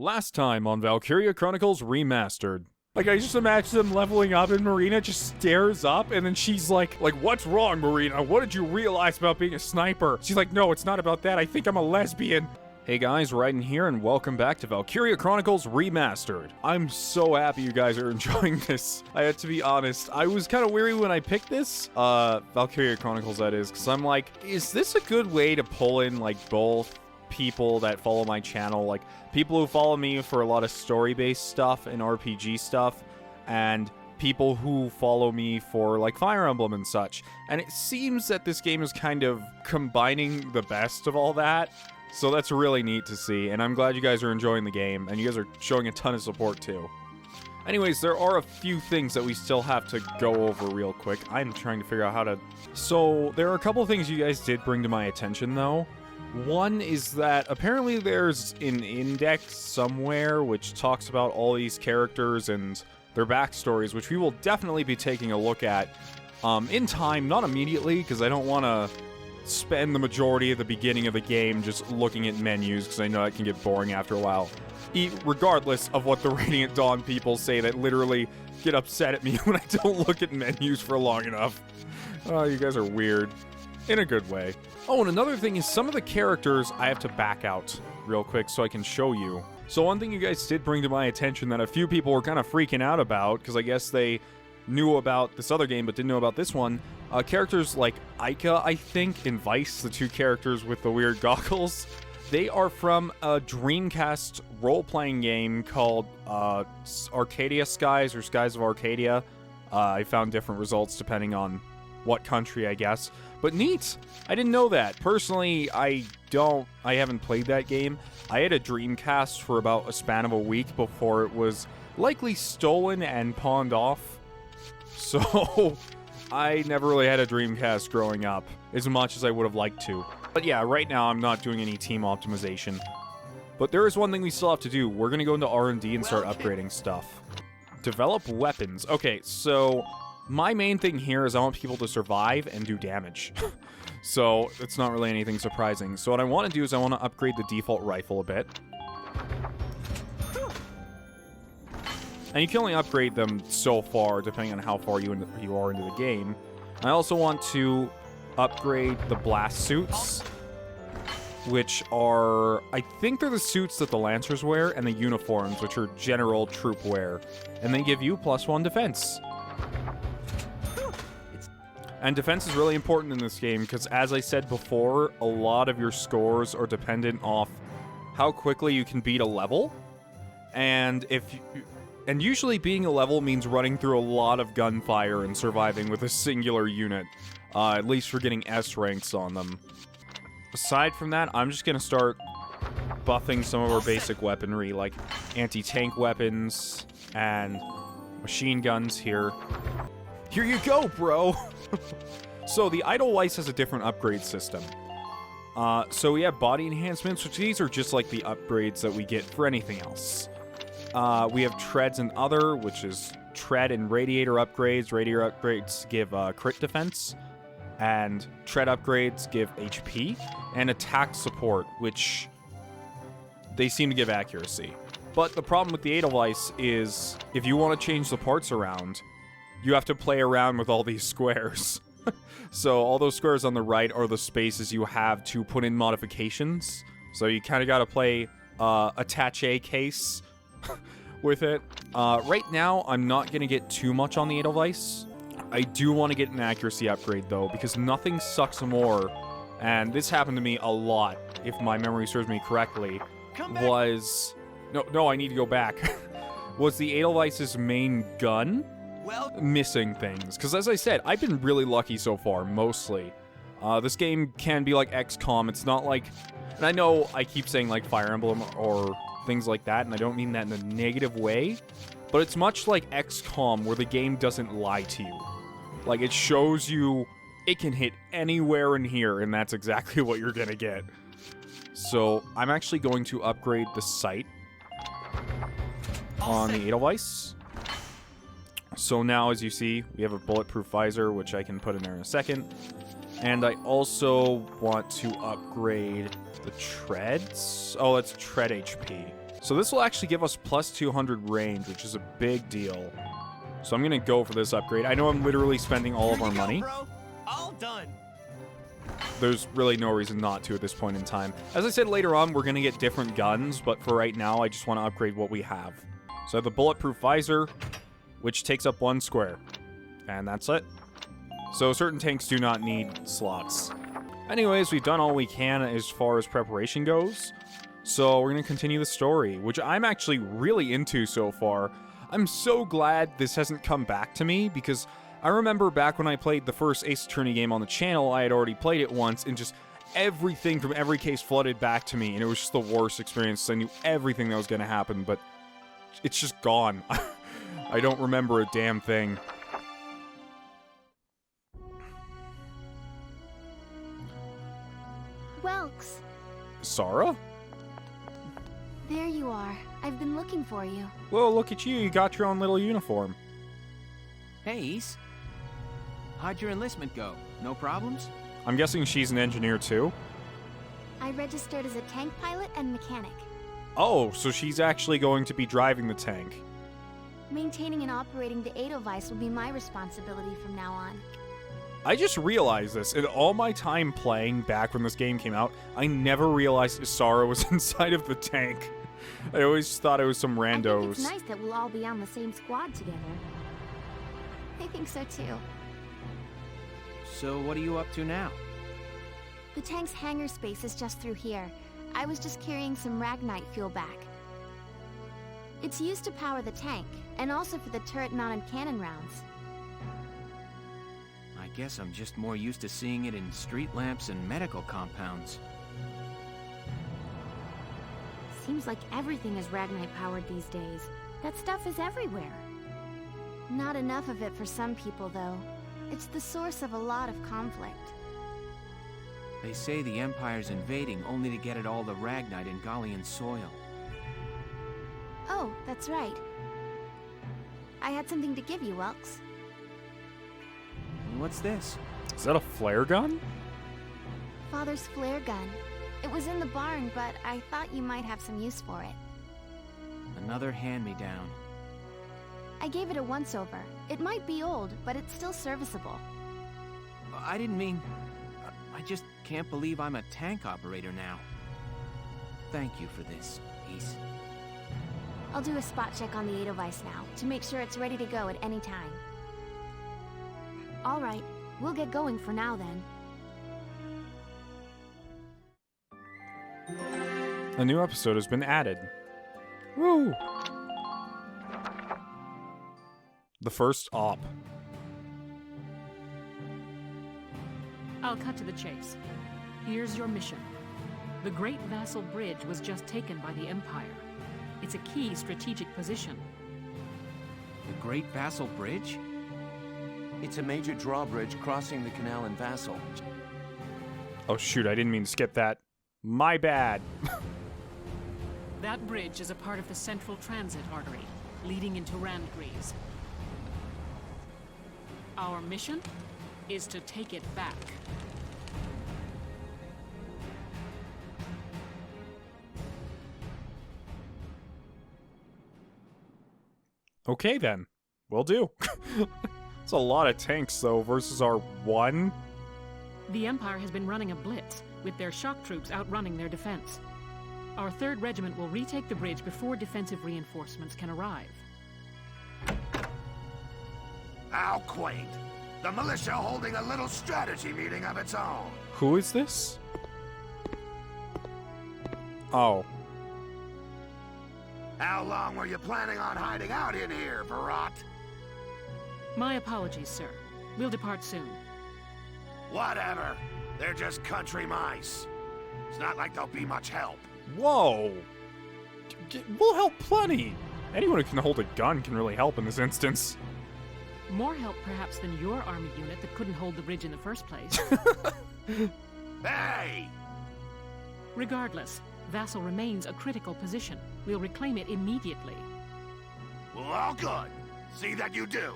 Last time on Valkyria Chronicles Remastered. Like, I just imagine them leveling up and Marina just stares up and then she's like, what's wrong, Marina? What did you realize about being a sniper? She's like, no, it's not about that. I think I'm a lesbian. Hey guys, Raiden here, and welcome back to Valkyria Chronicles Remastered. I'm so happy you guys are enjoying this. I have to be honest, I was kind of weary when I picked this, Valkyria Chronicles that is, because I'm like, is this a good way to pull in, like, both people that follow my channel, like, people who follow me for a lot of story-based stuff and RPG stuff, and people who follow me for, like, Fire Emblem and such. And it seems that this game is kind of combining the best of all that. So that's really neat to see, and I'm glad you guys are enjoying the game, and you guys are showing a ton of support too. Anyways, there are a few things that we still have to go over real quick. I'm trying to figure out how to... So, there are a couple of things you guys did bring to my attention, though. One is that apparently there's an index somewhere which talks about all these characters and their backstories, which we will definitely be taking a look at in time, not immediately, because I don't want to spend the majority of the beginning of the game just looking at menus, because I know that can get boring after a while. Regardless of what the Radiant Dawn people say that literally get upset at me when I don't look at menus for long enough. Oh, you guys are weird. In a good way. Oh, and another thing is some of the characters I have to back out real quick so I can show you. So one thing you guys did bring to my attention that a few people were kind of freaking out about, because I guess they knew about this other game but didn't know about this one, characters like Aika, I think, and Vice, the two characters with the weird goggles, they are from a Dreamcast role-playing game called Arcadia Skies, or Skies of Arcadia. I found different results depending on what country, I guess. But neat! I didn't know that. Personally, I haven't played that game. I had a Dreamcast for about a span of a week before it was likely stolen and pawned off. So, I never really had a Dreamcast growing up, as much as I would have liked to. But yeah, right now I'm not doing any team optimization. But there is one thing we still have to do. We're going to go into R&D and start upgrading stuff. Develop weapons. Okay, so my main thing here is I want people to survive and do damage. So, it's not really anything surprising. So what I want to do is I want to upgrade the default rifle a bit. And you can only upgrade them so far, depending on how far you are into the game. I also want to upgrade the blast suits, which are, I think they're the suits that the Lancers wear, and the uniforms, which are general troop wear. And they give you +1 defense. And defense is really important in this game, because as I said before, a lot of your scores are dependent off how quickly you can beat a level. And and usually being a level means running through a lot of gunfire and surviving with a singular unit. At least for getting S ranks on them. Aside from that, I'm just gonna start buffing some of our basic weaponry, like anti-tank weapons and machine guns here. Here you go, bro! So, the Edelweiss has a different upgrade system. So we have body enhancements, which these are just like the upgrades that we get for anything else. We have treads and other, which is tread and radiator upgrades. Radiator upgrades give crit defense, and tread upgrades give HP, and attack support, which they seem to give accuracy. But the problem with the Edelweiss is, if you want to change the parts around, you have to play around with all these squares. So all those squares on the right are the spaces you have to put in modifications. So you kind of got to play attaché case with it. Right now, I'm not going to get too much on the Edelweiss. I do want to get an accuracy upgrade, though, because nothing sucks more, and this happened to me a lot, if my memory serves me correctly, was... No, I need to go back. Was the Edelweiss's main gun missing things. Because as I said, I've been really lucky so far, mostly. This game can be like XCOM. It's not like... And I know I keep saying like Fire Emblem or things like that, and I don't mean that in a negative way, but it's much like XCOM, where the game doesn't lie to you. Like, it shows you it can hit anywhere in here, and that's exactly what you're gonna get. So, I'm actually going to upgrade the sight on the Edelweiss. So now, as you see, we have a bulletproof visor, which I can put in there in a second. And I also want to upgrade the treads. Oh, that's tread HP. So this will actually give us plus 200 range, which is a big deal. So I'm gonna go for this upgrade. I know I'm literally spending all of our money. Bro. All done. There's really no reason not to at this point in time. As I said, later on, we're gonna get different guns, but for right now, I just want to upgrade what we have. So I have the bulletproof visor, which takes up 1 square. And that's it. So certain tanks do not need slots. Anyways, we've done all we can as far as preparation goes. So we're gonna continue the story, which I'm actually really into so far. I'm so glad this hasn't come back to me, because I remember back when I played the first Ace Attorney game on the channel, I had already played it once, and just everything from every case flooded back to me, and it was just the worst experience. I knew everything that was going to happen, but it's just gone. I don't remember a damn thing. Welks. Sarah? There you are. I've been looking for you. Well, look at you. You got your own little uniform. Hey, Ace. How'd your enlistment go? No problems? I'm guessing she's an engineer too? I registered as a tank pilot and mechanic. Oh, so she's actually going to be driving the tank. Maintaining and operating the Edelweiss will be my responsibility from now on. I just realized this. In all my time playing back when this game came out, I never realized Sarah was inside of the tank. I always thought it was some randos. I think it's nice that we'll all be on the same squad together. I think so too. So what are you up to now? The tank's hangar space is just through here. I was just carrying some Ragnite fuel back. It's used to power the tank, and also for the turret-mounted cannon rounds. I guess I'm just more used to seeing it in street lamps and medical compounds. Seems like everything is Ragnite powered these days. That stuff is everywhere. Not enough of it for some people, though. It's the source of a lot of conflict. They say the Empire's invading only to get at all the Ragnite in Gallian soil. Oh, that's right. I had something to give you, Welks. What's this? Is that a flare gun? Father's flare gun. It was in the barn, but I thought you might have some use for it. Another hand-me-down. I gave it a once-over. It might be old, but it's still serviceable. I didn't mean... I just can't believe I'm a tank operator now. Thank you for this, Ace. I'll do a spot check on the Edelweiss now, to make sure it's ready to go at any time. All right, we'll get going for now then. A new episode has been added. Woo! The first op. I'll cut to the chase. Here's your mission. The Great Vassal Bridge was just taken by the Empire. It's a key strategic position. The Great Vassal Bridge? It's a major drawbridge crossing the canal in Vassal. Oh shoot, I didn't mean to skip that. My bad. That bridge is a part of the central transit artery, leading into Randgreaves. Our mission is to take it back. Okay then, will do. It's a lot of tanks though versus our one. The Empire has been running a blitz, with their shock troops outrunning their defense. Our 3rd Regiment will retake the bridge before defensive reinforcements can arrive. How quaint. The militia holding a little strategy meeting of its own. Who is this? Oh. How long were you planning on hiding out in here, Virat? My apologies, sir. We'll depart soon. Whatever. They're just country mice. It's not like they'll be much help. Whoa. We'll help plenty. Anyone who can hold a gun can really help in this instance. More help, perhaps, than your army unit that couldn't hold the bridge in the first place. Hey! Regardless, Vassal remains a critical position. We'll reclaim it immediately. Well, all good. See that you do.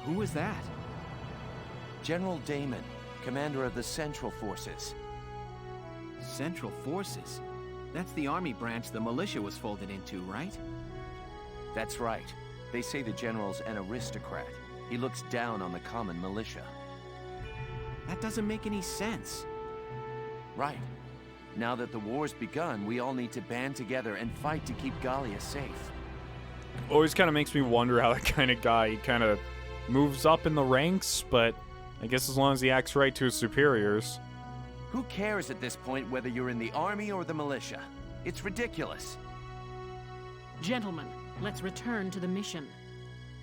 Who was that? General Damon, commander of the Central Forces. Central Forces. That's the army branch the militia was folded into, right? That's right. They say the general's an aristocrat. He looks down on the common militia. That doesn't make any sense. Right. Now that the war's begun, we all need to band together and fight to keep Gallia safe. Always kind of makes me wonder how that kind of guy kind of moves up in the ranks, but I guess as long as he acts right to his superiors. Who cares at this point whether you're in the army or the militia? It's ridiculous. Gentlemen, let's return to the mission.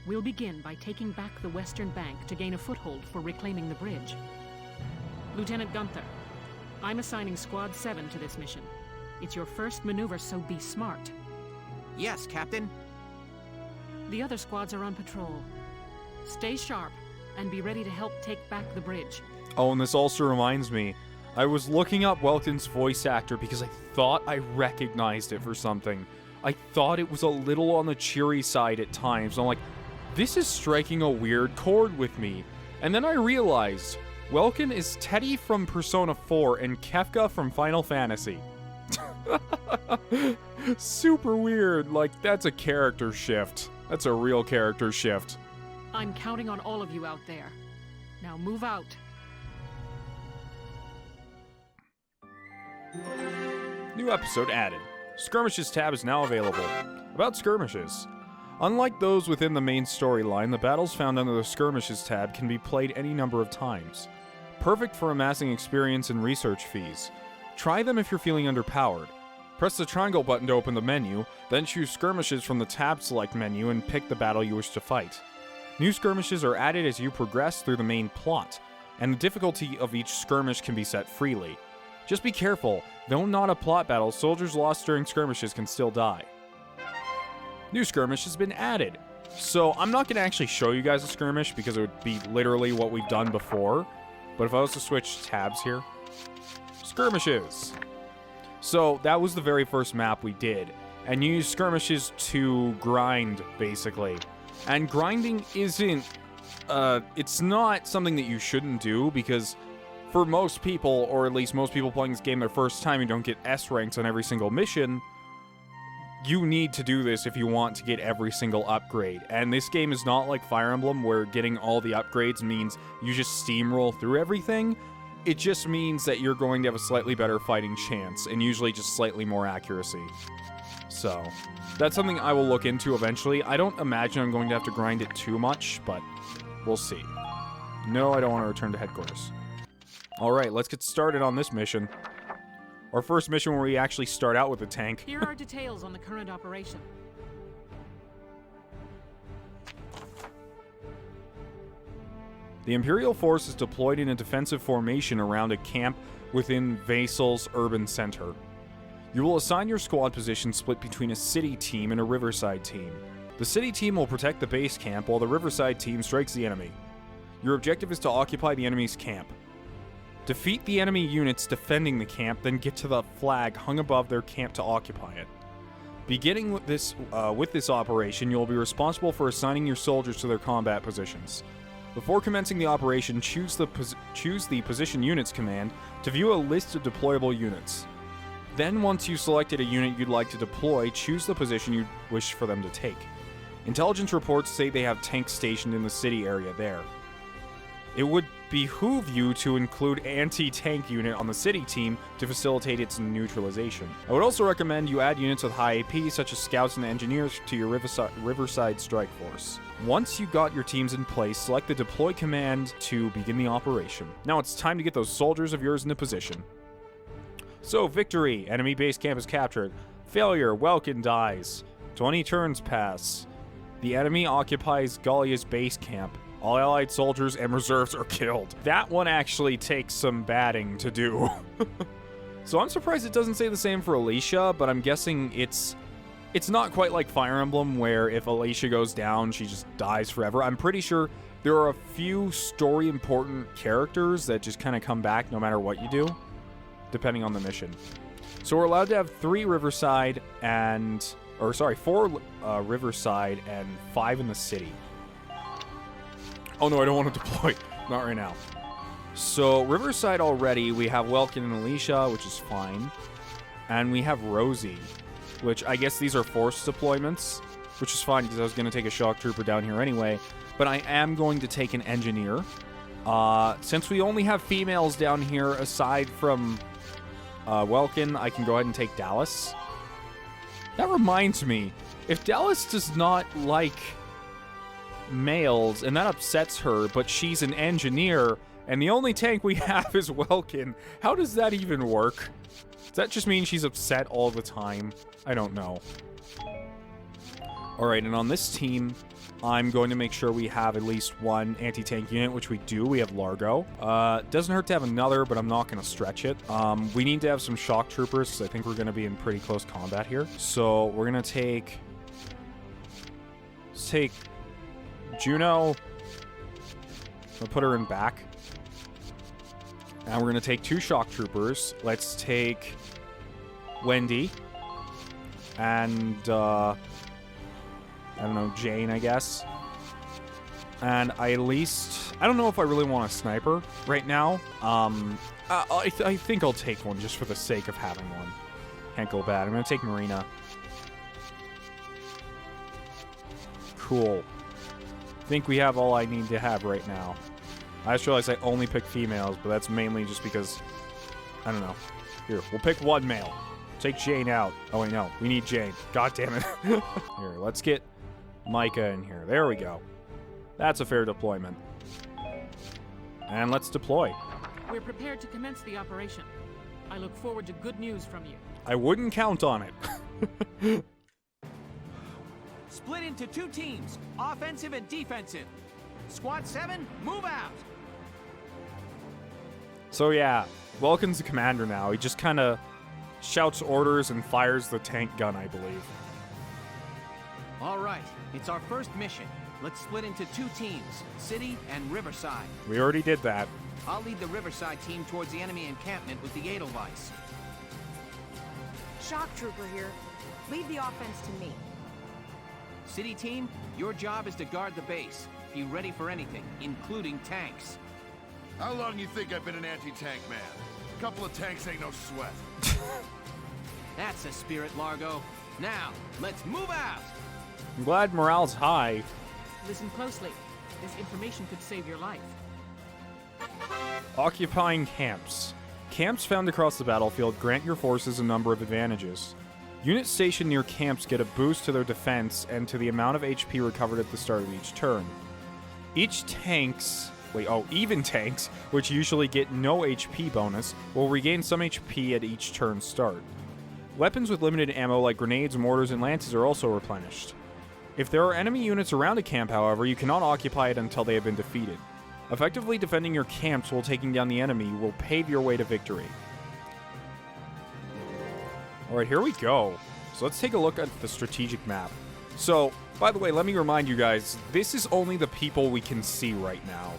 We'll begin by taking back the Western Bank to gain a foothold for reclaiming the bridge. Lieutenant Gunther, I'm assigning Squad 7 to this mission. It's your first maneuver, so be smart. Yes, Captain. The other squads are on patrol. Stay sharp, and be ready to help take back the bridge. Oh, and this also reminds me, I was looking up Welkin's voice actor because I thought I recognized it for something. I thought it was a little on the cheery side at times. I'm like, this is striking a weird chord with me. And then I realized, Welkin is Teddy from Persona 4 and Kefka from Final Fantasy. Super weird. Like, that's a character shift. That's a real character shift. I'm counting on all of you out there. Now move out. New episode added. Skirmishes tab is now available. About skirmishes. Unlike those within the main storyline, the battles found under the Skirmishes tab can be played any number of times. Perfect for amassing experience and research fees. Try them if you're feeling underpowered. Press the triangle button to open the menu, then choose Skirmishes from the tab select menu and pick the battle you wish to fight. New skirmishes are added as you progress through the main plot, and the difficulty of each skirmish can be set freely. Just be careful, though not a plot battle, soldiers lost during skirmishes can still die. New skirmish has been added. So I'm not going to actually show you guys a skirmish because it would be literally what we've done before. But if I was to switch tabs here, skirmishes. So that was the very first map we did. And you use skirmishes to grind, basically. And grinding isn't, it's not something that you shouldn't do because for most people, or at least most people playing this game their first time, you don't get S ranks on every single mission. You need to do this if you want to get every single upgrade. And this game is not like Fire Emblem where getting all the upgrades means you just steamroll through everything. It just means that you're going to have a slightly better fighting chance and usually just slightly more accuracy. So, that's something I will look into eventually. I don't imagine I'm going to have to grind it too much, but we'll see. No, I don't want to return to headquarters. Alright, let's get started on this mission. Our first mission where we actually start out with a tank. Here are details on the current operation. The Imperial force is deployed in a defensive formation around a camp within Vasal's urban center. You will assign your squad position split between a city team and a riverside team. The city team will protect the base camp while the riverside team strikes the enemy. Your objective is to occupy the enemy's camp. Defeat the enemy units defending the camp, then get to the flag hung above their camp to occupy it. Beginning with this operation, you will be responsible for assigning your soldiers to their combat positions. Before commencing the operation, choose the Position Units command to view a list of deployable units. Then, once you've selected a unit you'd like to deploy, choose the position you wish for them to take. Intelligence reports say they have tanks stationed in the city area there. It would behoove you to include anti-tank unit on the city team to facilitate its neutralization. I would also recommend you add units with high AP, such as scouts and engineers, to your Riverside Strike Force. Once you got your teams in place, select the deploy command to begin the operation. Now it's time to get those soldiers of yours into position. So, victory! Enemy base camp is captured. Failure! Welkin dies. 20 turns pass. The enemy occupies Gallia's base camp. All allied soldiers and reserves are killed. That one actually takes some batting to do. So I'm surprised it doesn't say the same for Alicia, but I'm guessing it's not quite like Fire Emblem where if Alicia goes down, she just dies forever. I'm pretty sure there are a few story important characters that just kind of come back no matter what you do, depending on the mission. So we're allowed to have 4 Riverside and 5 in the city. Oh no, I don't want to deploy. Not right now. So, Riverside already, we have Welkin and Alicia, which is fine. And we have Rosie, which I guess these are forced deployments, which is fine because I was going to take a shock trooper down here anyway. But I am going to take an engineer. Since we only have females down here aside from Welkin, I can go ahead and take Dallas. That reminds me, if Dallas does not like males, and that upsets her, but she's an engineer, and the only tank we have is Welkin, how does that even work? Does that just mean she's upset all the time? I don't know. Alright, and on this team, I'm going to make sure we have at least one anti-tank unit, which we do. We have Largo. Doesn't hurt to have another, but I'm not going to stretch it. We need to have some shock troopers, because I think we're going to be in pretty close combat here. So we're going to take... Let's take Juno. We'll put her in back. And we're going to take 2 shock troopers. Let's take Wendy. And, I don't know, Jane, I guess. And I don't know if I really want a sniper right now. I think I'll take one just for the sake of having one. Can't go bad. I'm going to take Marina. Cool. I think we have all I need to have right now. I just realized I only picked females, but that's mainly just because, I don't know. Here, we'll pick one male. Take Jane out. Oh, wait, no. We need Jane. God damn it. Here, let's get Micah in here. There we go. That's a fair deployment. And let's deploy. We're prepared to commence the operation. I look forward to good news from you. I wouldn't count on it. Split into 2 teams, offensive and defensive. Squad 7, move out! So yeah, Welkin's the commander now. He just kind of shouts orders and fires the tank gun, I believe. All right, it's our first mission. Let's split into 2 teams, City and Riverside. We already did that. I'll lead the Riverside team towards the enemy encampment with the Edelweiss. Shock Trooper here. Lead the offense to me. City team, your job is to guard the base. Be ready for anything, including tanks. How long you think I've been an anti-tank man? A couple of tanks ain't no sweat. That's the spirit, Largo. Now, let's move out! I'm glad morale's high. Listen closely. This information could save your life. Occupying camps. Camps found across the battlefield grant your forces a number of advantages. Units stationed near camps get a boost to their defense and to the amount of HP recovered at the start of each turn. Even tanks, which usually get no HP bonus, will regain some HP at each turn start. Weapons with limited ammo like grenades, mortars, and lances are also replenished. If there are enemy units around a camp, however, you cannot occupy it until they have been defeated. Effectively defending your camps while taking down the enemy will pave your way to victory. Alright, here we go. So let's take a look at the strategic map. So, by the way, let me remind you guys, this is only the people we can see right now.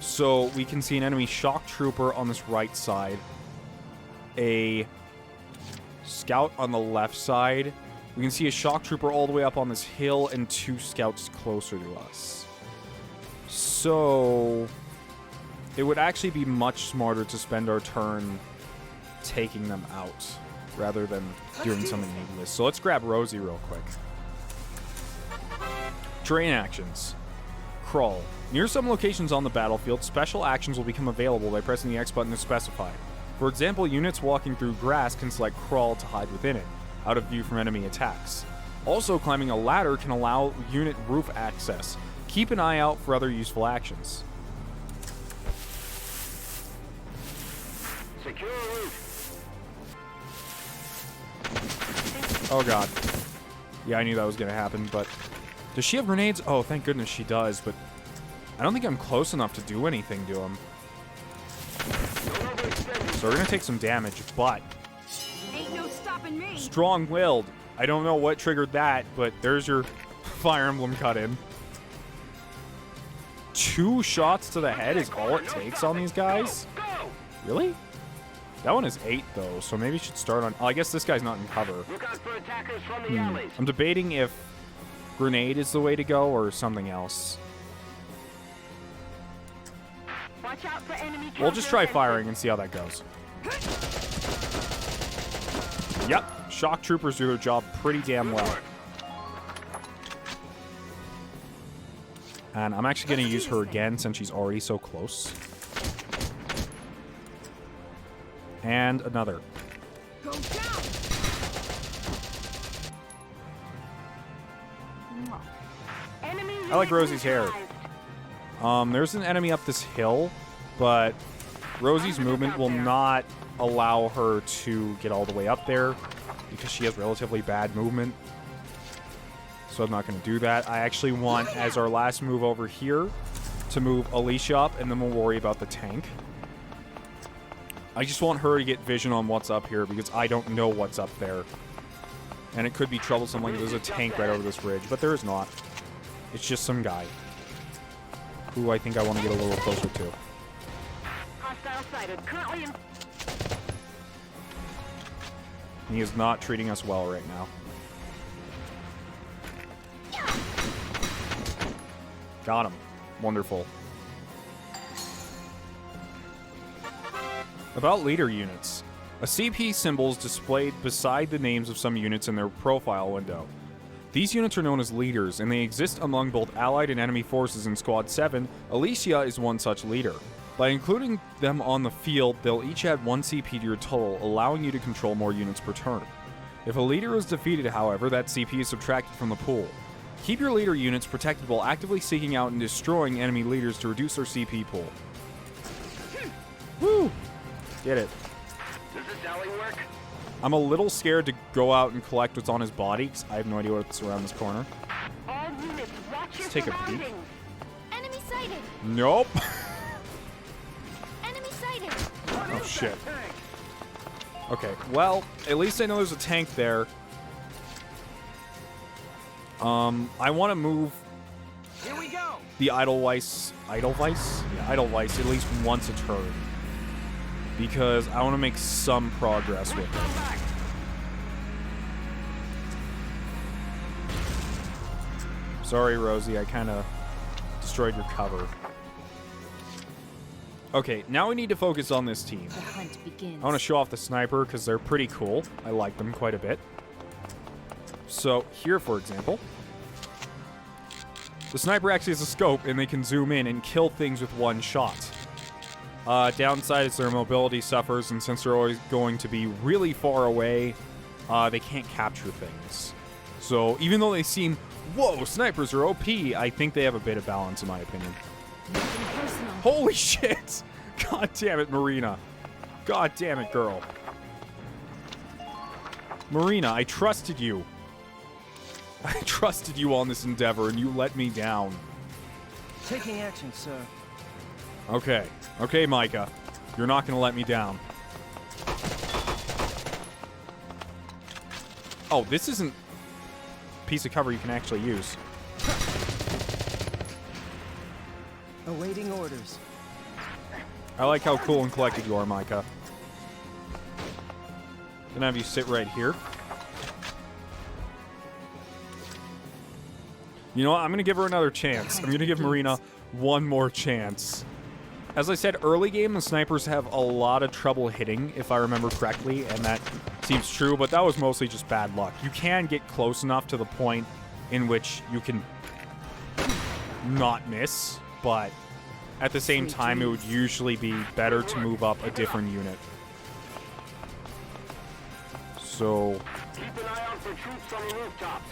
So, we can see an enemy shock trooper on this right side. A scout on the left side. We can see a shock trooper all the way up on this hill and 2 scouts closer to us. So, it would actually be much smarter to spend our turn taking them out rather than doing something needless. So let's grab Rosie real quick. Terrain actions. Crawl. Near some locations on the battlefield, special actions will become available by pressing the X button as specified. For example, units walking through grass can select Crawl to hide within it, out of view from enemy attacks. Also, climbing a ladder can allow unit roof access. Keep an eye out for other useful actions. Secure roof. Oh god. Yeah, I knew that was going to happen, but... Does she have grenades? Oh, thank goodness she does, but... I don't think I'm close enough to do anything to him. So we're going to take some damage, but... Ain't no stopping me. Strong-willed. I don't know what triggered that, but there's your Fire Emblem cut-in. 2 shots to the head is all it takes on these guys? Really? That one is 8, though, so maybe you should start on... Oh, I guess this guy's not in cover. Look out for attackers from the alleys. I'm debating if grenade is the way to go or something else. Watch out for enemy We'll just try firing and see how that goes. Yep, shock troopers do their job pretty damn well. And I'm actually going to use her again since she's already so close. And another. Go down. Enemy I like unit Rosie's hair. neutralized. There's an enemy up this hill, but Rosie's movement will not allow her to get all the way up there because she has relatively bad movement. So I'm not going to do that. I actually want, as our last move over here, to move Alicia up, and then we'll worry about the tank. I just want her to get vision on what's up here because I don't know what's up there. And it could be troublesome, like there's a tank right over this ridge, but there is not. It's just some guy who I think I want to get a little closer to. Hostile sighted. Currently in. He is not treating us well right now. Got him. Wonderful. About leader units. A CP symbol is displayed beside the names of some units in their profile window. These units are known as leaders, and they exist among both allied and enemy forces in Squad 7. Alicia is one such leader. By including them on the field, they'll each add 1 CP to your total, allowing you to control more units per turn. If a leader is defeated, however, that CP is subtracted from the pool. Keep your leader units protected while actively seeking out and destroying enemy leaders to reduce their CP pool. Woo! Get it. Does this alley work? I'm a little scared to go out and collect what's on his body, because I have no idea what's around this corner. All units, watch your Let's take a peek. surroundings. Enemy sighted! Nope. Enemy sighted! Oh, shit. Okay, well, at least I know there's a tank there. I want to move Here we go. the Edelweiss at least once a turn. Because I want to make some progress with it. Sorry, Rosie, I kind of destroyed your cover. Okay, now we need to focus on this team. The hunt begins. I want to show off the sniper because they're pretty cool. I like them quite a bit. So here, for example, the sniper actually has a scope and they can zoom in and kill things with one shot. Downside is their mobility suffers, and since they're always going to be really far away, they can't capture things. So even though they seem, whoa, snipers are OP, I think they have a bit of balance in my opinion. Holy shit! God damn it, Marina. God damn it, girl. Marina, I trusted you. I trusted you on this endeavor, and you let me down. Taking action, sir. Okay. Okay, Micah. You're not going to let me down. Oh, this isn't a piece of cover you can actually use. Awaiting orders. I like how cool and collected you are, Micah. Gonna have you sit right here. You know what? I'm gonna give her another chance. I'm gonna give Marina one more chance. As I said, early game, the snipers have a lot of trouble hitting, if I remember correctly, and that seems true, but that was mostly just bad luck. You can get close enough to the point in which you can not miss, but at the same time, it would usually be better to move up a different unit. So Keep an eye out for troops on the rooftops.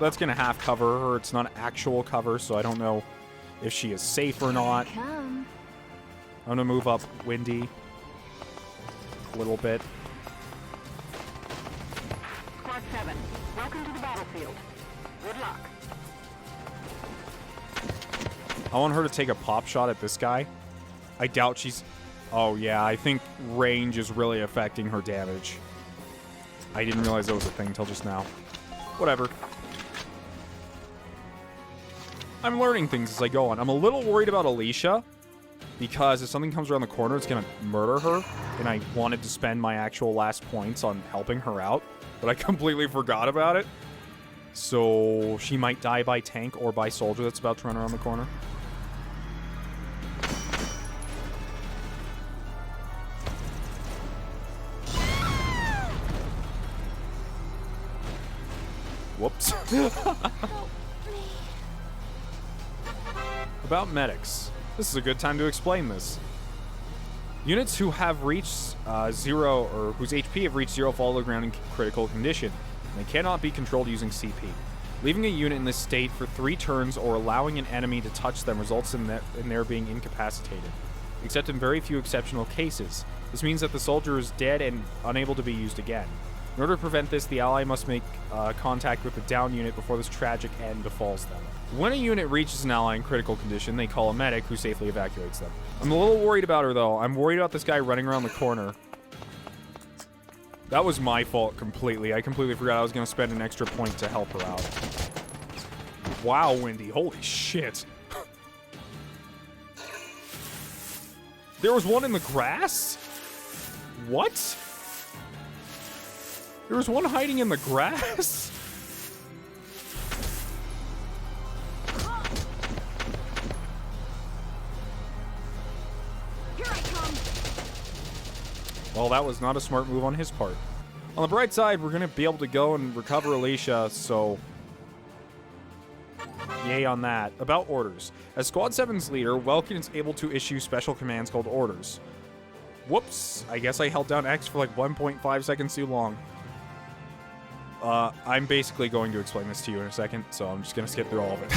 that's going to half cover her. It's not actual cover, so I don't know if she is safe or not. Come. I'm going to move up Windy a little bit. Squad 7, welcome to the battlefield. Good luck. I want her to take a pop shot at this guy. I doubt she's... Oh, yeah, I think range is really affecting her damage. I didn't realize that was a thing until just now. Whatever. I'm learning things as I go on. I'm a little worried about Alicia, because if something comes around the corner, it's going to murder her, and I wanted to spend my actual last points on helping her out, but I completely forgot about it. So she might die by tank or by soldier that's about to run around the corner. Whoops. About medics. This is a good time to explain this. Units who have reached 0, or whose HP have reached 0 fall to the ground in critical condition. And they cannot be controlled using CP. Leaving a unit in this state for 3 turns or allowing an enemy to touch them results in their being incapacitated, except in very few exceptional cases. This means that the soldier is dead and unable to be used again. In order to prevent this, the ally must make contact with the down unit before this tragic end befalls them. When a unit reaches an ally in critical condition, they call a medic who safely evacuates them. I'm a little worried about her, though. I'm worried about this guy running around the corner. That was my fault completely. I completely forgot I was going to spend an extra point to help her out. Wow, Wendy. Holy shit. There was one in the grass? What? There was one hiding in the grass? Here I come. Well, that was not a smart move on his part. On the bright side, we're going to be able to go and recover Alicia, so... Yay on that. About orders. As Squad 7's leader, Welkin is able to issue special commands called orders. Whoops. I guess I held down X for like 1.5 seconds too long. I'm basically going to explain this to you in a second, so I'm just going to skip through all of it.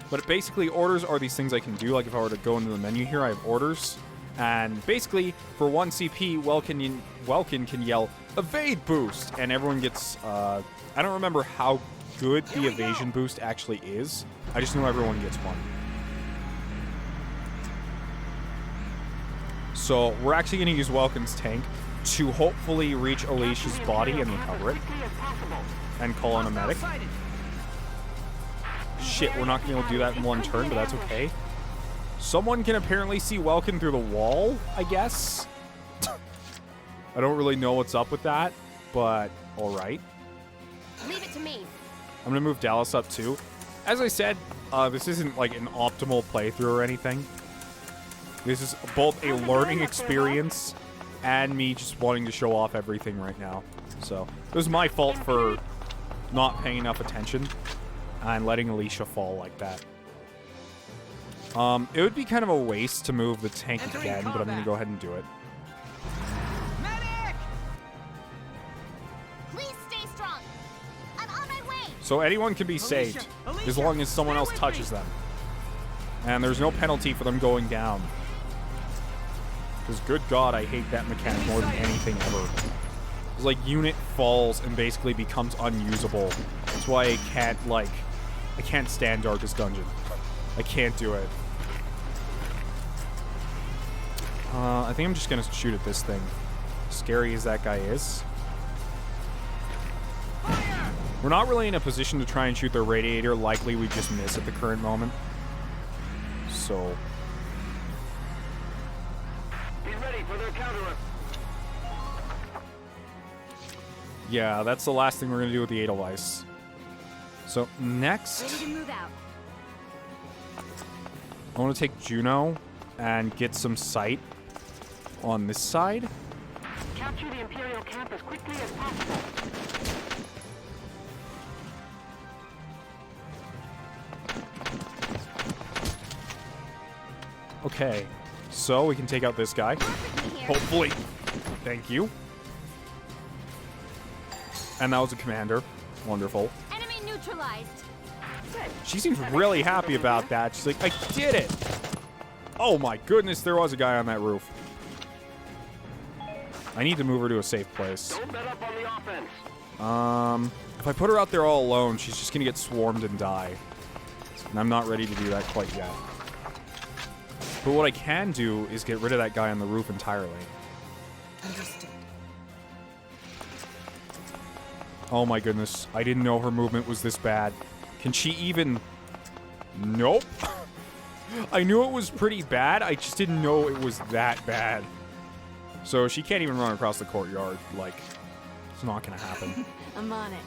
But basically, orders are these things I can do. Like if I were to go into the menu here, I have orders. And basically, for 1 CP, Welkin can yell, evade boost! And everyone gets, I don't remember how good the evasion boost actually is. I just know everyone gets one. So we're actually going to use Welkin's tank to hopefully reach Alicia's body and recover it. And call in a medic. Shit, we're not going to be able to do that in 1 turn, but that's okay. Someone can apparently see Welkin through the wall, I guess. I don't really know what's up with that, but alright. Leave it to me. I'm going to move Dallas up too. As I said, this isn't like an optimal playthrough or anything. This is both a learning experience and me just wanting to show off everything right now. So, it was my fault for not paying enough attention and letting Alicia fall like that. It would be kind of a waste to move the tank again, but I'm going to go ahead and do it. Medic! Please stay strong. I'm on my way. So anyone can be saved as long as someone else touches them. And there's no penalty for them going down. Because good God, I hate that mechanic more than anything ever. It's like unit falls and basically becomes unusable. That's why I can't stand Darkest Dungeon. I can't do it. I think I'm just gonna shoot at this thing. Scary as that guy is. Fire! We're not really in a position to try and shoot their radiator. Likely we just miss at the current moment. So... Be ready for their counter. yeah, that's the last thing we're gonna do with the Edelweiss. So next... Ready to move out. I want to take Juno and get some sight on this side. Capture the Imperial camp as quickly as possible. Okay, so we can take out this guy. Perfectly here. Hopefully. Thank you. And that was a commander. Wonderful. Enemy neutralized. She seems really happy about that. She's like, I did it! Oh my goodness, there was a guy on that roof. I need to move her to a safe place. Don't let up on the offense. If I put her out there all alone, she's just gonna get swarmed and die. And I'm not ready to do that quite yet. But what I can do is get rid of that guy on the roof entirely. Understood. Oh my goodness, I didn't know her movement was this bad. Can she even... Nope. I knew it was pretty bad, I just didn't know it was that bad. So she can't even run across the courtyard. Like, it's not gonna happen. I'm on it.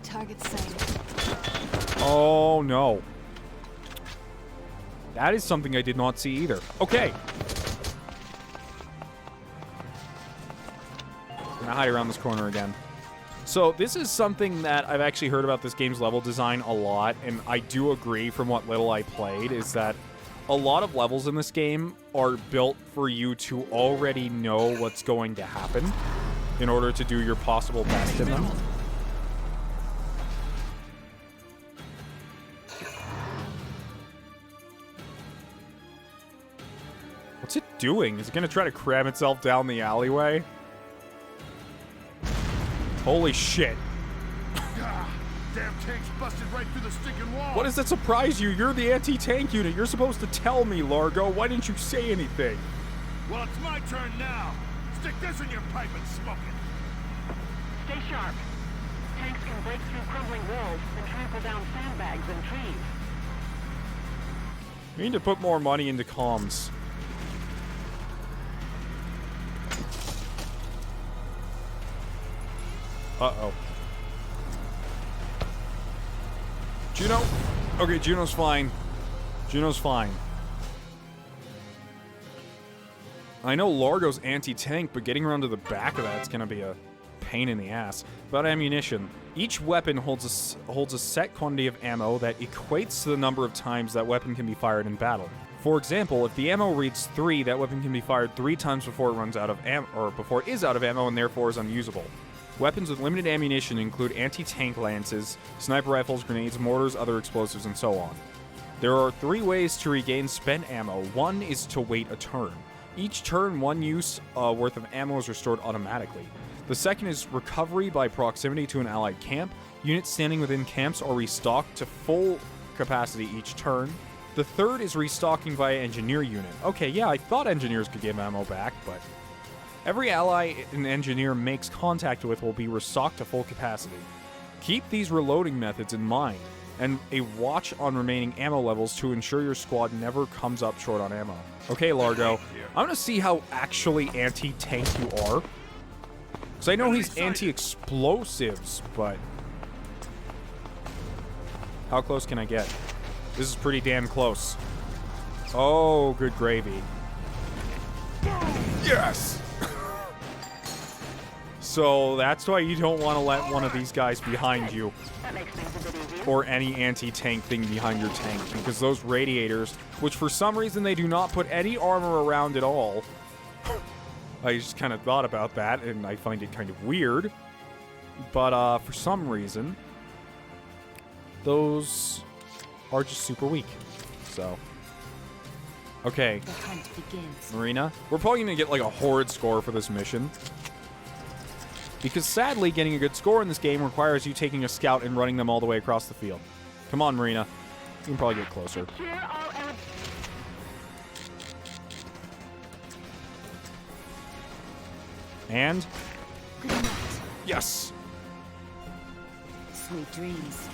Target sighted. Oh no. That is something I did not see either. Okay. I'm gonna hide around this corner again. So this is something that I've actually heard about this game's level design a lot, and I do agree from what little I played, is that a lot of levels in this game are built for you to already know what's going to happen in order to do your possible best in them. What's it doing? Is it going to try to cram itself down the alleyway? Holy shit. Damn tank's busted right through the stinking wall. What does that surprise you? You're the anti-tank unit. You're supposed to tell me, Largo. Why didn't you say anything? Well, it's my turn now. Stick this in your pipe and smoke it. Stay sharp. Tanks can break through crumbling walls and trample down sandbags and trees. We need to put more money into comms. Uh-oh. Juno? Okay, Juno's fine. Juno's fine. I know Largo's anti-tank, but getting around to the back of that's gonna be a pain in the ass. About ammunition. Each weapon holds a set quantity of ammo that equates to the number of times that weapon can be fired in battle. For example, if the ammo reads 3, that weapon can be fired 3 times before it runs out of ammo, or before it is out of ammo and therefore is unusable. Weapons with limited ammunition include anti-tank lances, sniper rifles, grenades, mortars, other explosives, and so on. There are 3 ways to regain spent ammo. One is to wait a turn. Each turn, 1 use worth of ammo is restored automatically. The second is recovery by proximity to an allied camp. Units standing within camps are restocked to full capacity each turn. The third is restocking via engineer unit. Okay, yeah, I thought engineers could give ammo back, but every ally an engineer makes contact with will be restocked to full capacity. Keep these reloading methods in mind, and a watch on remaining ammo levels to ensure your squad never comes up short on ammo. Okay, Largo, I'm gonna see how actually anti-tank you are. Because I know he's anti-explosives, but how close can I get? This is pretty damn close. Oh, good gravy. Yes! So that's why you don't want to let one of these guys behind you. That makes things a bit easier. Or any anti-tank thing behind your tank. Because those radiators, which for some reason they do not put any armor around at all. I just kind of thought about that, and I find it kind of weird. But for some reason, those are just super weak. So, okay. The hunt begins. Marina, we're probably going to get like a horrid score for this mission. Because sadly, getting a good score in this game requires you taking a scout and running them all the way across the field. Come on, Marina. You can probably get closer. Secure all elements. And? Good night. Yes! Sweet dreams.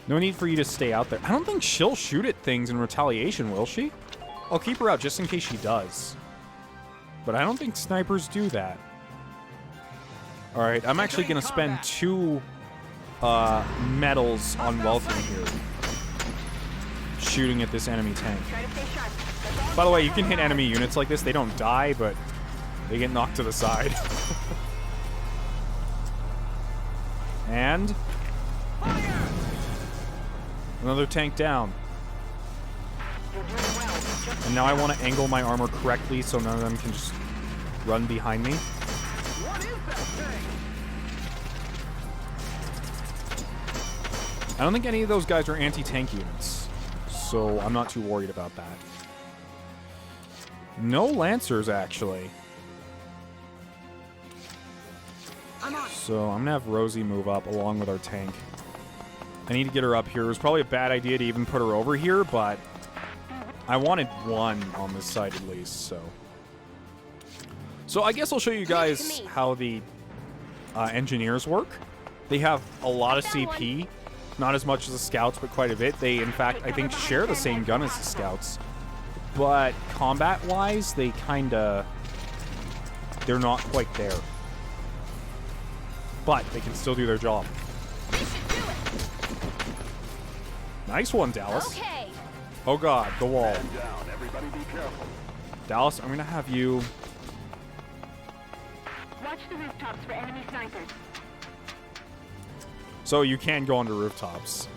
No need for you to stay out there. I don't think she'll shoot at things in retaliation, will she? I'll keep her out just in case she does. But I don't think snipers do that. Alright, I'm actually going to spend 2 medals on Welkin here. Shooting at this enemy tank. Try to stay sharp. That's all. By the way, you can hit enemy units like this. They don't die, but they get knocked to the side. And another tank down. You're doing well. Just And now I want to angle my armor correctly so none of them can just run behind me. What is that thing? I don't think any of those guys are anti-tank units, so I'm not too worried about that. No Lancers, actually. So I'm gonna have Rosie move up along with our tank. I need to get her up here. It was probably a bad idea to even put her over here, but I wanted 1 on this side at least, so. So I guess I'll show you guys how the engineers work. They have a lot of CP, not as much as the scouts, but quite a bit. They, in fact, I think share the same gun as the scouts. But combat-wise, they kinda, they're not quite there. But they can still do their job. Nice one, Dallas. Okay. Oh god, the wall. Man down. Everybody be careful. Dallas, I'm gonna have you... watch the rooftops for enemy snipers. So you can go onto rooftops.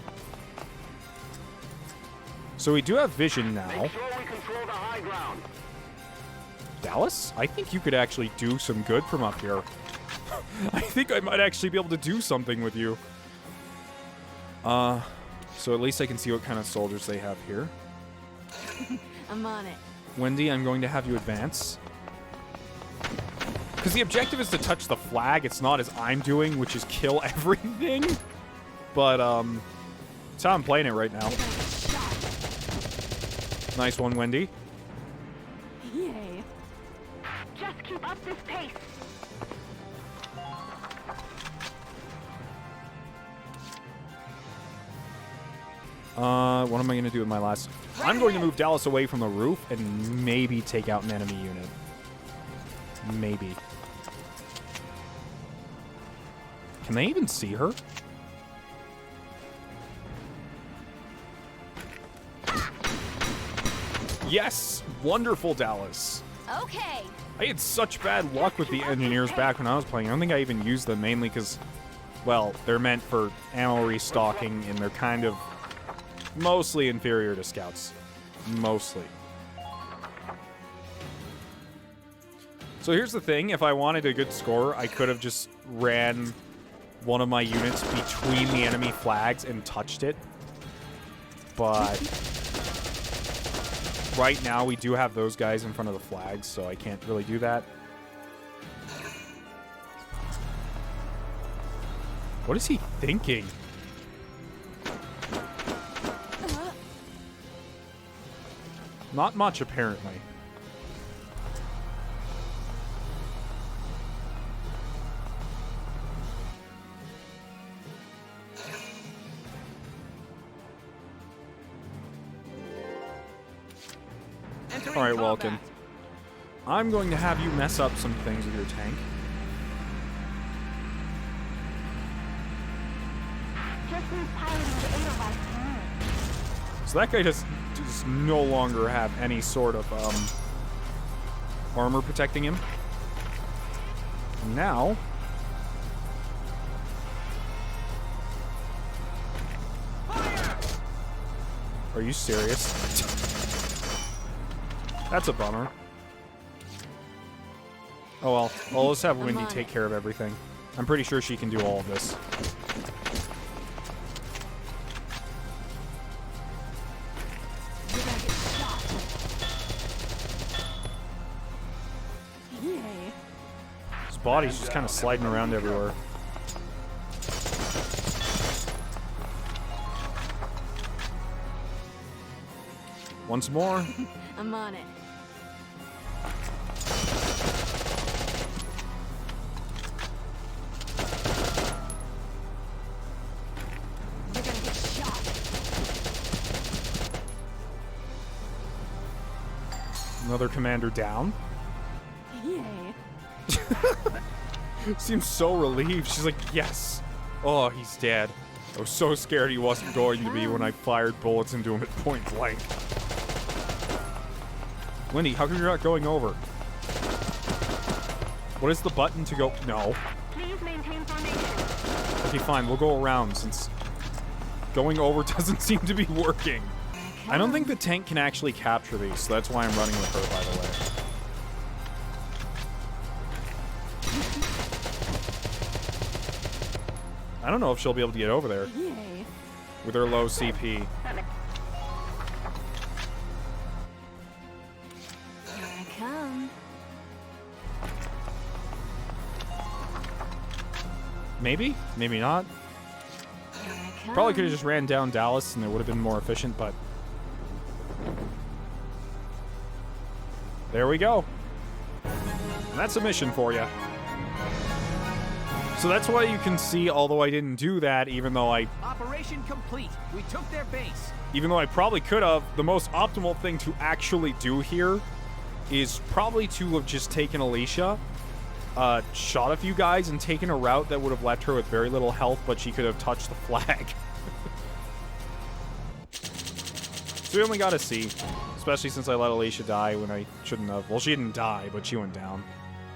So we do have vision now. Make sure we control the high ground. Dallas? I think you could actually do some good from up here. I think I might actually be able to do something with you. So at least I can see what kind of soldiers they have here. I'm on it. Wendy, I'm going to have you advance. Because the objective is to touch the flag. It's not as I'm doing, which is kill everything. But, that's how I'm playing it right now. Nice one, Wendy. Yay. Just keep up this pace. What am I going to do with my last... I'm going to move Dallas away from the roof and maybe take out an enemy unit. Maybe. Can they even see her? Yes! Wonderful, Dallas. Okay. I had such bad luck with the engineers back when I was playing. I don't think I even used them mainly because, well, they're meant for ammo restocking and they're kind of mostly inferior to scouts. Mostly. So here's the thing. If I wanted a good score, I could have just ran one of my units between the enemy flags and touched it. But right now, we do have those guys in front of the flags, so I can't really do that. What is he thinking? Not much, apparently. All right, Welkin. I'm going to have you mess up some things with your tank. Just need piloting to Edelweiss to So that guy does no longer have any sort of armor protecting him. And now... Are you serious? That's a bummer. Oh well. Well, let's have Wendy take care of everything. I'm pretty sure she can do all of this. His body's just kind of sliding around everywhere. Once more. I'm on it. They're gonna get shot. Another commander down. Yay. Seems so relieved. She's like, yes. Oh, he's dead. I was so scared he wasn't going to be when I fired bullets into him at point blank. Wendy, how come you're not going over? What is the button to go? No. please maintain formation. Okay, fine. We'll go around since going over doesn't seem to be working. I don't think the tank can actually capture these, so that's why I'm running with her, by the way. I don't know if she'll be able to get over there Yay. with her low CP. Here I come. Maybe? Maybe not. Here I come. Probably could have just ran down Dallas and it would have been more efficient, but... There we go. And that's a mission for you. So that's why you can see, although I didn't do that, even though I Operation complete. We took their base. even though I probably could have, the most optimal thing to actually do here is probably to have just taken Alicia, shot a few guys, and taken a route that would have left her with very little health, but she could have touched the flag. So we only got a C, especially since I let Alicia die when I shouldn't have. Well, she didn't die, but she went down.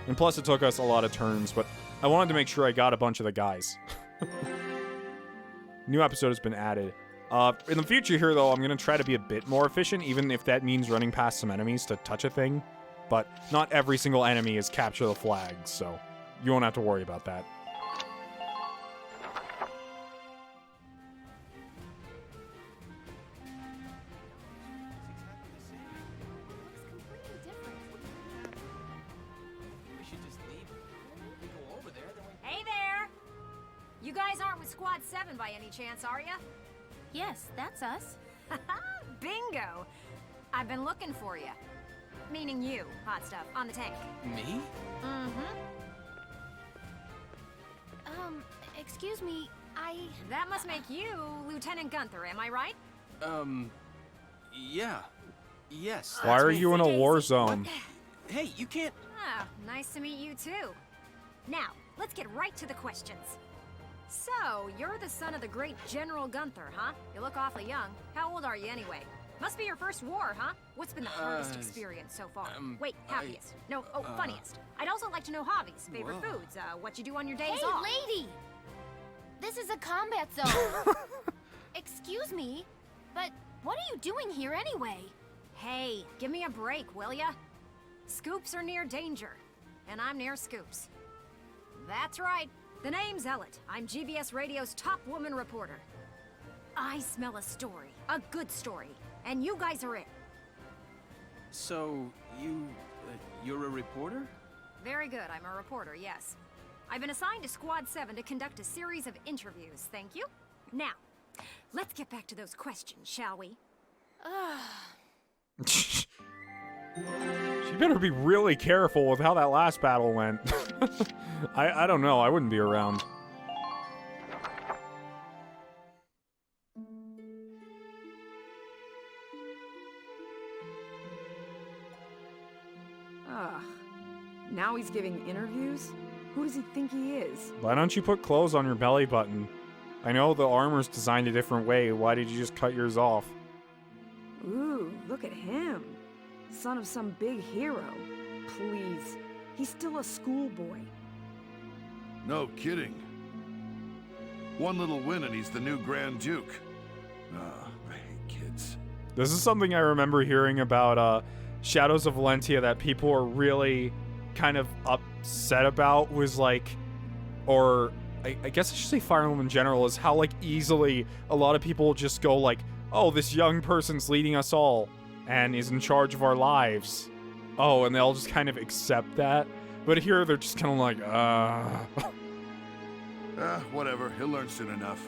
And plus, it took us a lot of turns, but I wanted to make sure I got a bunch of the guys. New episode has been added. In the future here, though, I'm going to try to be a bit more efficient, even if that means running past some enemies to touch a thing. But not every single enemy is capture the flag, so you won't have to worry about that. Hey there! You guys aren't with Squad 7 by any chance, are ya? Yes, that's us. Bingo! I've been looking for you. Meaning you, hot stuff, on the tank. Me? Mm-hmm. Excuse me, That must make you Lieutenant Gunther, am I right? Yeah. Yes. Why are you in a war zone? Hey, you can't... Ah, nice to meet you too. Now, let's get right to the questions. So, you're the son of the great General Gunther, huh? You look awfully young. How old are you anyway? Must be your first war, huh? What's been the hardest experience so far? Wait, happiest. Funniest. I'd also like to know hobbies, favorite foods, what you do on your days Hey, off. lady! This is a combat zone. Excuse me, but what are you doing here anyway? Hey, give me a break, will ya? Scoops are near danger, and I'm near Scoops. That's right. The name's Ellet. I'm GBS Radio's top woman reporter. I smell a story, a good story, and you guys are it. So, you're a reporter? Very good, I'm a reporter, yes. I've been assigned to Squad 7 to conduct a series of interviews, thank you. Now, let's get back to those questions, shall we? She better be really careful with how that last battle went. I don't know. I wouldn't be around. Now he's giving interviews? Who does he think he is? Why don't you put clothes on your belly button? I know the armor's designed a different way. Why did you just cut yours off? Ooh, look at him. Son of some big hero. Please. He's still a schoolboy. No kidding. One little win and he's the new Grand Duke. I hate kids. This is something I remember hearing about Shadows of Valentia that people were really kind of upset about, was like, or I guess I should say Fire Emblem in general, is how like easily a lot of people just go like, oh, this young person's leading us all and is in charge of our lives. Oh, and they'll just kind of accept that. But here they're just kind of like, Whatever. He'll learn soon enough.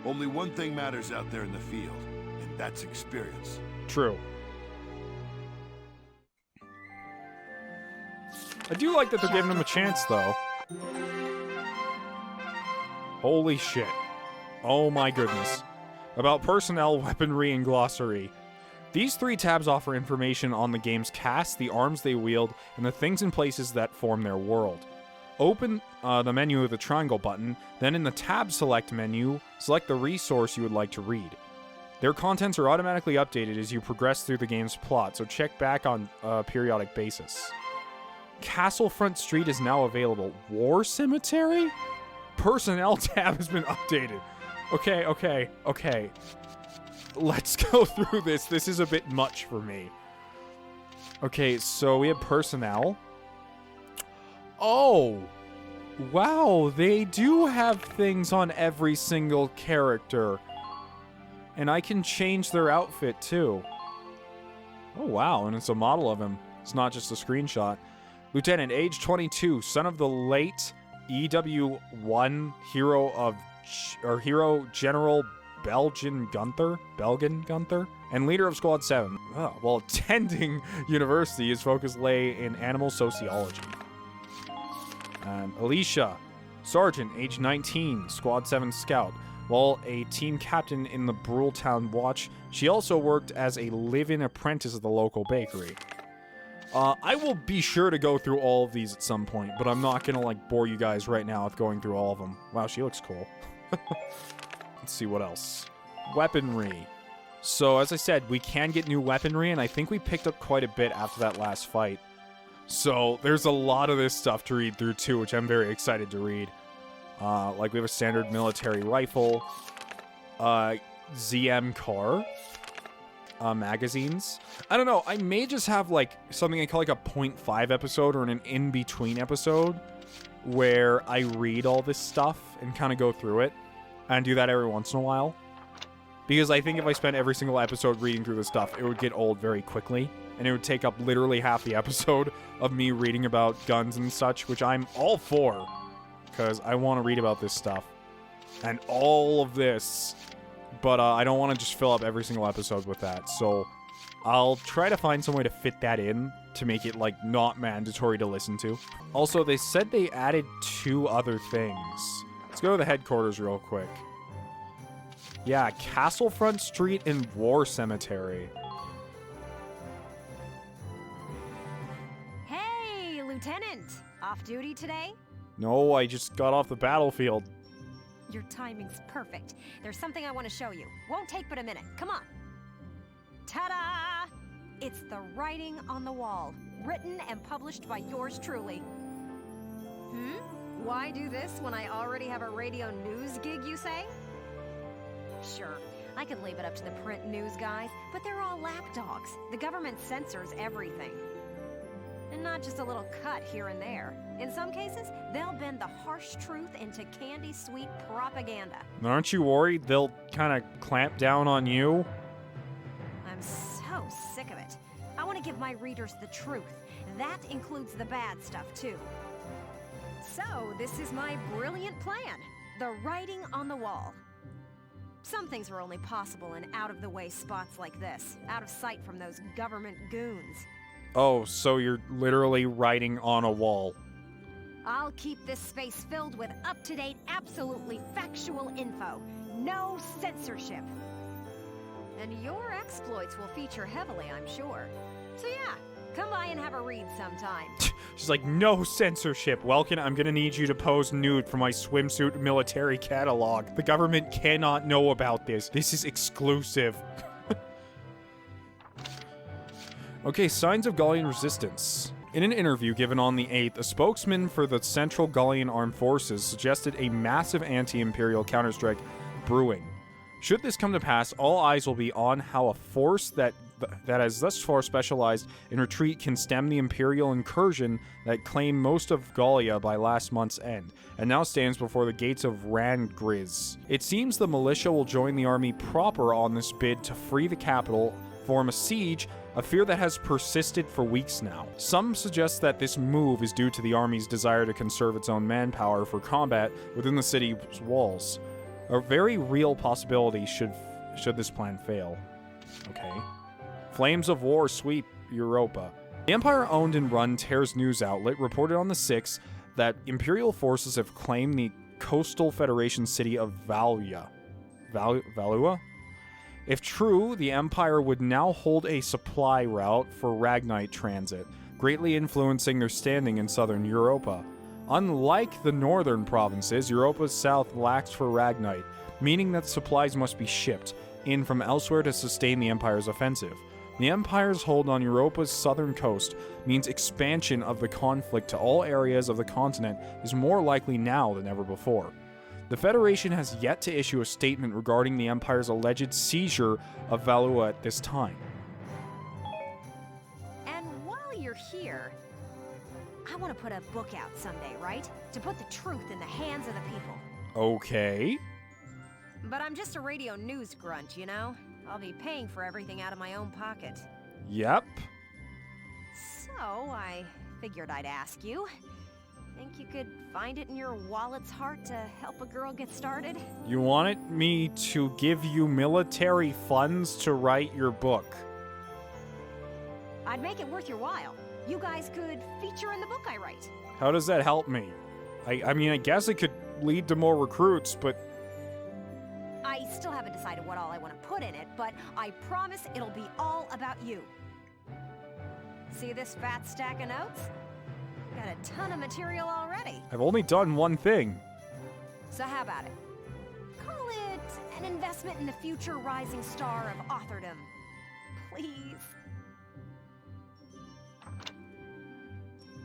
Only one thing matters out there in the field, and that's experience. True. I do like that they're giving him a chance, though. Holy shit. Oh my goodness. About personnel, weaponry, and glossary. These 3 tabs offer information on the game's cast, the arms they wield, and the things and places that form their world. Open the menu with the triangle button, then in the tab select menu, select the resource you would like to read. Their contents are automatically updated as you progress through the game's plot, so check back on a periodic basis. Castle Front Street is now available. War Cemetery? Personnel tab has been updated. Okay. Let's go through this. This is a bit much for me. Okay, so we have personnel. Oh! Wow, they do have things on every single character. And I can change their outfit, too. Oh, wow, and it's a model of him. It's not just a screenshot. Lieutenant, age 22, son of the late EW1 hero General Belgian Gunther, and leader of Squad 7. While attending university, his focus lay in animal sociology. Alicia, Sergeant, age 19, Squad 7 scout. While a team captain in the Bruletown Watch, she also worked as a live-in apprentice at the local bakery. I will be sure to go through all of these at some point, but I'm not gonna, like, bore you guys right now with going through all of them. Wow, she looks cool. Let's see what else. Weaponry. So, as I said, we can get new weaponry, and I think we picked up quite a bit after that last fight. So, there's a lot of this stuff to read through, too, which I'm very excited to read. Like, we have a standard military rifle. ZM Car magazines. I don't know. I may just have like something I call like a 0.5 episode or an in-between episode where I read all this stuff and kind of go through it and do that every once in a while. Because I think if I spent every single episode reading through this stuff, it would get old very quickly. And it would take up literally half the episode of me reading about guns and such, which I'm all for. Because I want to read about this stuff. And all of this. But I don't want to just fill up every single episode with that. So I'll try to find some way to fit that in to make it, like, not mandatory to listen to. Also, they said they added 2 other things. Let's go to the headquarters real quick. Yeah, Castlefront Street and War Cemetery. Hey, Lieutenant! Off duty today? No, I just got off the battlefield. Your timing's perfect. There's something I want to show you. Won't take but a minute. Come on. Ta-da! It's the writing on the wall, written and published by yours truly. Why do this when I already have a radio news gig, you say? Sure, I could leave it up to the print news guys, but they're all lapdogs. The government censors everything. And not just a little cut here and there. In some cases, they'll bend the harsh truth into candy-sweet propaganda. Aren't you worried they'll kind of clamp down on you? I'm so sick of it. I want to give my readers the truth. That includes the bad stuff, too. So, this is my brilliant plan. The writing on the wall. Some things are only possible in out-of-the-way spots like this. Out of sight from those government goons. Oh, so you're literally writing on a wall. I'll keep this space filled with up-to-date, absolutely factual info. No censorship. And your exploits will feature heavily, I'm sure. So yeah, come by and have a read sometime. She's like, no censorship. Welkin, I'm gonna need you to pose nude for my swimsuit military catalog. The government cannot know about this. This is exclusive. Okay, signs of Gallian resistance. In an interview given on the 8th, a spokesman for the Central Gallian Armed Forces suggested a massive anti-imperial counterstrike brewing. Should this come to pass, all eyes will be on how a force that has thus far specialized in retreat can stem the imperial incursion that claimed most of Gallia by last month's end, and now stands before the gates of Ragnite. It seems the militia will join the army proper on this bid to free the capital, form a siege, a fear that has persisted for weeks now. Some suggest that this move is due to the army's desire to conserve its own manpower for combat within the city's walls. A very real possibility should this plan fail. Okay. Flames of war sweep Europa. The Empire-owned and run TERS news outlet reported on the 6th that Imperial forces have claimed the coastal Federation city of Valua. If true, the Empire would now hold a supply route for Ragnite transit, greatly influencing their standing in southern Europa. Unlike the northern provinces, Europa's south lacks for Ragnite, meaning that supplies must be shipped in from elsewhere to sustain the Empire's offensive. The Empire's hold on Europa's southern coast means expansion of the conflict to all areas of the continent is more likely now than ever before. The Federation has yet to issue a statement regarding the Empire's alleged seizure of Valua at this time. And while you're here, I want to put a book out someday, right? To put the truth in the hands of the people. Okay. But I'm just a radio news grunt, you know? I'll be paying for everything out of my own pocket. Yep. So, I figured I'd ask you. Think you could find it in your wallet's heart to help a girl get started? You wanted me to give you military funds to write your book. I'd make it worth your while. You guys could feature in the book I write. How does that help me? I mean, I guess it could lead to more recruits, but... I still haven't decided what all I want to put in it, but I promise it'll be all about you. See this fat stack of notes? Got a ton of material already. I've only done one thing. So how about it? Call it an investment in the future rising star of authordom. Please.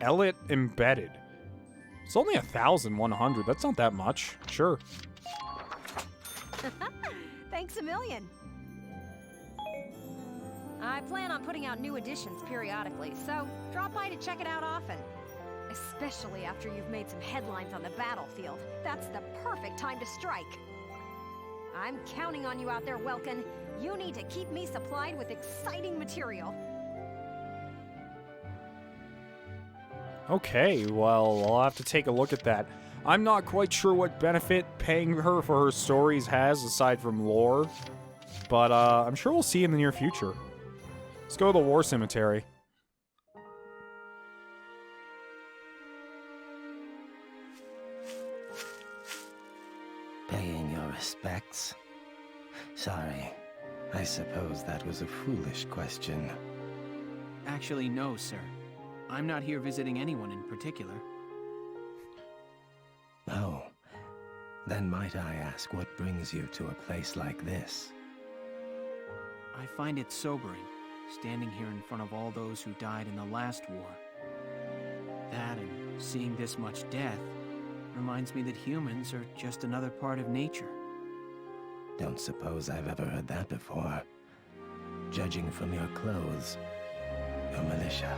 Elliot Embedded. It's only 1,100. That's not that much. Sure. Thanks a million. I plan on putting out new editions periodically, so drop by to check it out often. Especially after you've made some headlines on the battlefield. That's the perfect time to strike. I'm counting on you out there, Welkin. You need to keep me supplied with exciting material. Okay, well, I'll have to take a look at that. I'm not quite sure what benefit paying her for her stories has, aside from lore. But, I'm sure we'll see in the near future. Let's go to the War Cemetery. Paying your respects? Sorry, I suppose that was a foolish question. Actually, no, sir. I'm not here visiting anyone in particular. Oh, then might I ask what brings you to a place like this? I find it sobering, standing here in front of all those who died in the last war. That and seeing this much death reminds me that humans are just another part of nature. Don't suppose I've ever heard that before. Judging from your clothes, you're militia.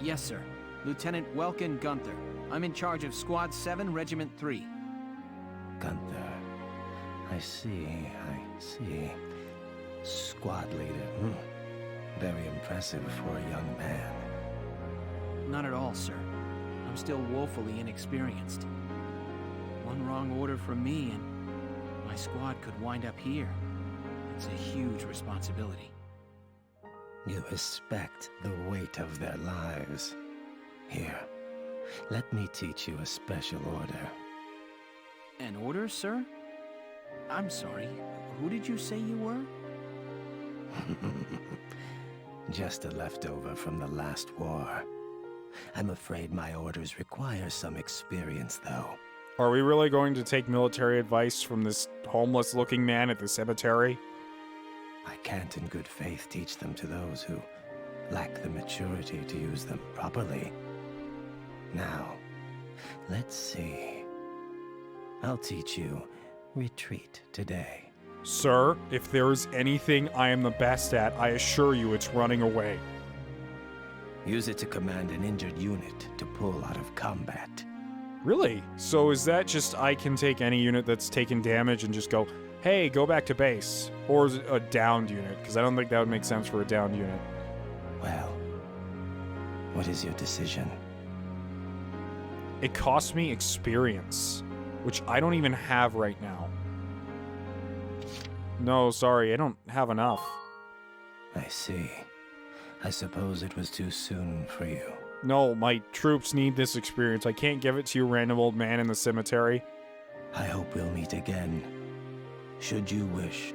Yes, sir. Lieutenant Welkin Gunther. I'm in charge of Squad 7, Regiment 3. Gunther. I see. Squad leader. Very impressive for a young man. Not at all, sir. I'm still woefully inexperienced. One wrong order from me and my squad could wind up here. It's a huge responsibility. You respect the weight of their lives. Here, let me teach you a special order. An order, sir? I'm sorry, who did you say you were? Just a leftover from the last war. I'm afraid my orders require some experience, though. Are we really going to take military advice from this homeless-looking man at the cemetery? I can't in good faith teach them to those who lack the maturity to use them properly. Now, let's see. I'll teach you retreat today. Sir, if there is anything I am the best at, I assure you it's running away. Use it to command an injured unit to pull out of combat. Really? So is that just I can take any unit that's taken damage and just go, hey, go back to base? Or is it a downed unit? Because I don't think that would make sense for a downed unit. Well, what is your decision? It costs me experience, which I don't even have right now. No, sorry, I don't have enough. I see. I suppose it was too soon for you. No, my troops need this experience. I can't give it to you, random old man in the cemetery. I hope we'll meet again. Should you wish,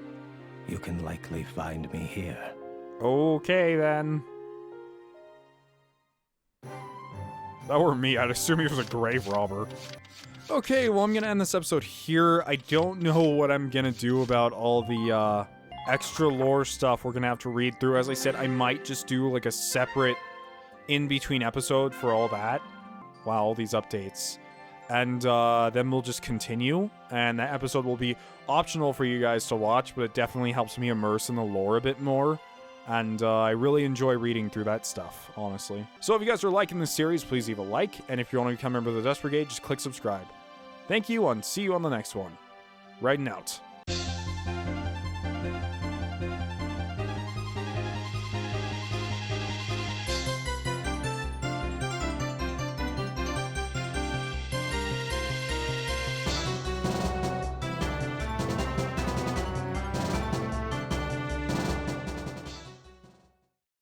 you can likely find me here. Okay, then. If that were me, I'd assume he was a grave robber. Okay, well, I'm gonna end this episode here. I don't know what I'm gonna do about all the, extra lore stuff we're gonna have to read through. As I said, I might just do, like, a separate in-between episode for all that. Wow, all these updates. And, then we'll just continue. And that episode will be optional for you guys to watch, but it definitely helps me immerse in the lore a bit more. And, I really enjoy reading through that stuff, honestly. So if you guys are liking this series, please leave a like. And if you want to become a member of the Dust Brigade, just click subscribe. Thank you, and see you on the next one. Riding out.